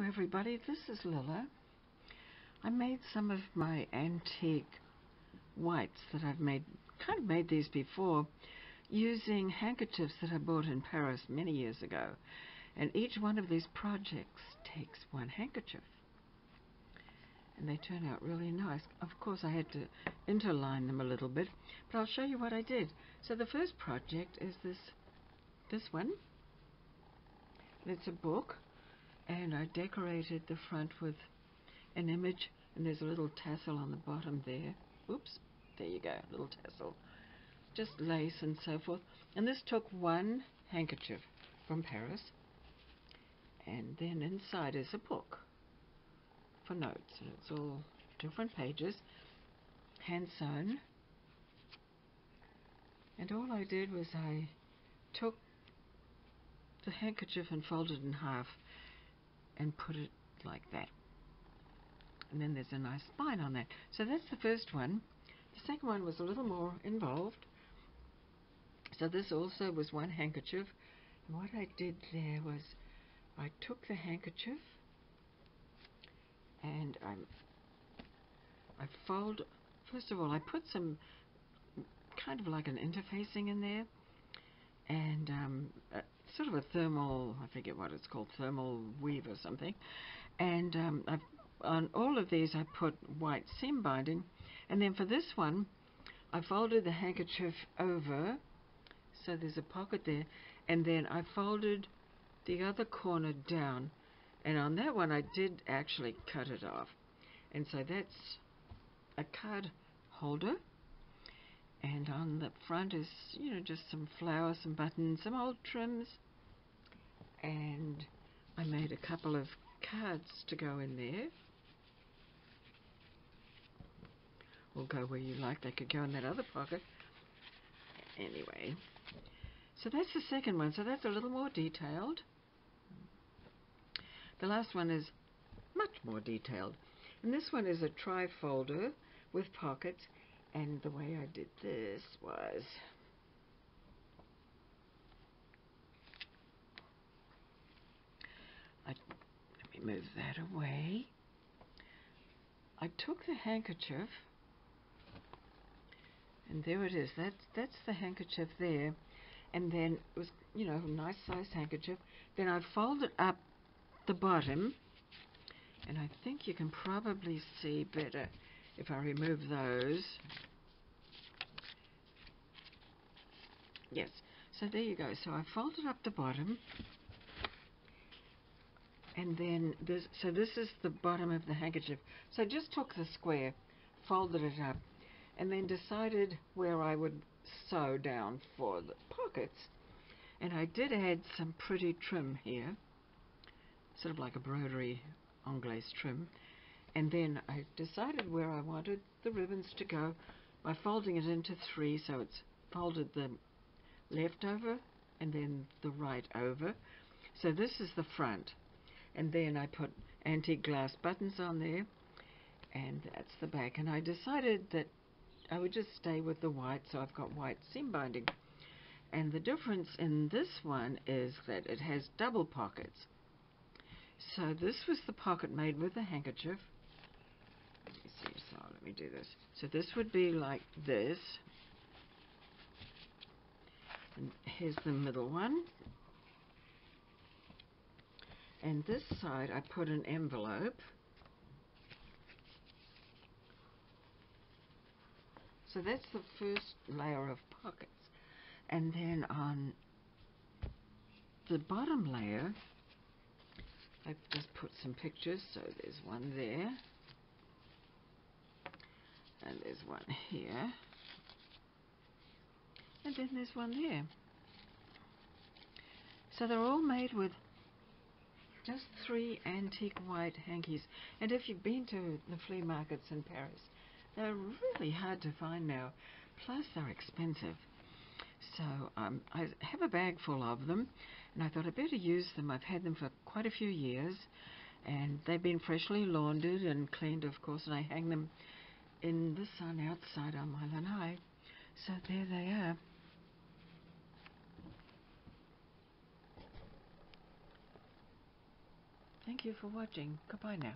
Hello everybody, this is Lilla. I made some of my antique whites that I've made these before using handkerchiefs that I bought in Paris many years ago. And each one of these projects takes one handkerchief. And they turn out really nice. Of course I had to interline them a little bit, but I'll show you what I did. So the first project is this one. It's a book. And I decorated the front with an image, and there's a little tassel on the bottom there. Oops, there you go, little tassel. Just lace and so forth. And this took one handkerchief from Paris. And then inside is a book for notes. And it's all different pages, hand sewn. And all I did was I took the handkerchief and folded it in half and put it like that. And then there's a nice spine on that. So that's the first one. The second one was a little more involved. So this also was one handkerchief. And what I did there was I took the handkerchief and I fold. First of all, I put some kind of like an interfacing in there, and sort of a thermal, I forget what it's called, thermal weave or something. And on all of these I put white seam binding, and then for this one I folded the handkerchief over, so there's a pocket there, and then I folded the other corner down, and on that one I did actually cut it off. And so that's a card holder. And on the front is, just some flowers, some buttons, some old trims. And I made a couple of cards to go in there. Or go where you like. They could go in that other pocket. Anyway. So that's the second one. So that's a little more detailed. The last one is much more detailed. And this one is a tri-folder with pockets. And the way I did this was let me move that away. I took the handkerchief, and there it is. That's the handkerchief there. And then it was, a nice sized handkerchief. Then I folded up the bottom, and I think you can probably see better if I remove those. Yes, so there you go. So I folded up the bottom, and then this is the bottom of the handkerchief. So I just took the square, folded it up, and then decided where I would sew down for the pockets. And I did add some pretty trim here, sort of like a broderie anglaise trim. And then I decided where I wanted the ribbons to go by folding it into three, so it's folded the left over and then the right over. So this is the front, and then I put antique glass buttons on there, and that's the back. And I decided that I would just stay with the white, so I've got white seam binding. And the difference in this one is that it has double pockets. So this was the pocket made with the handkerchief. Let me see, so let me do this. So this would be like this. And here's the middle one. And this side I put an envelope. So that's the first layer of pockets. And then on the bottom layer, I've just put some pictures. So there's one there. And there's one here. And then there's one there. So they're all made with just 3 antique white hankies. And if you've been to the flea markets in Paris, they're really hard to find now. Plus they're expensive. So I have a bag full of them, and I thought I'd better use them. I've had them for quite a few years, and they've been freshly laundered and cleaned, of course, and I hang them in the sun outside on my lanai. So there they are. Thank you for watching. Goodbye now.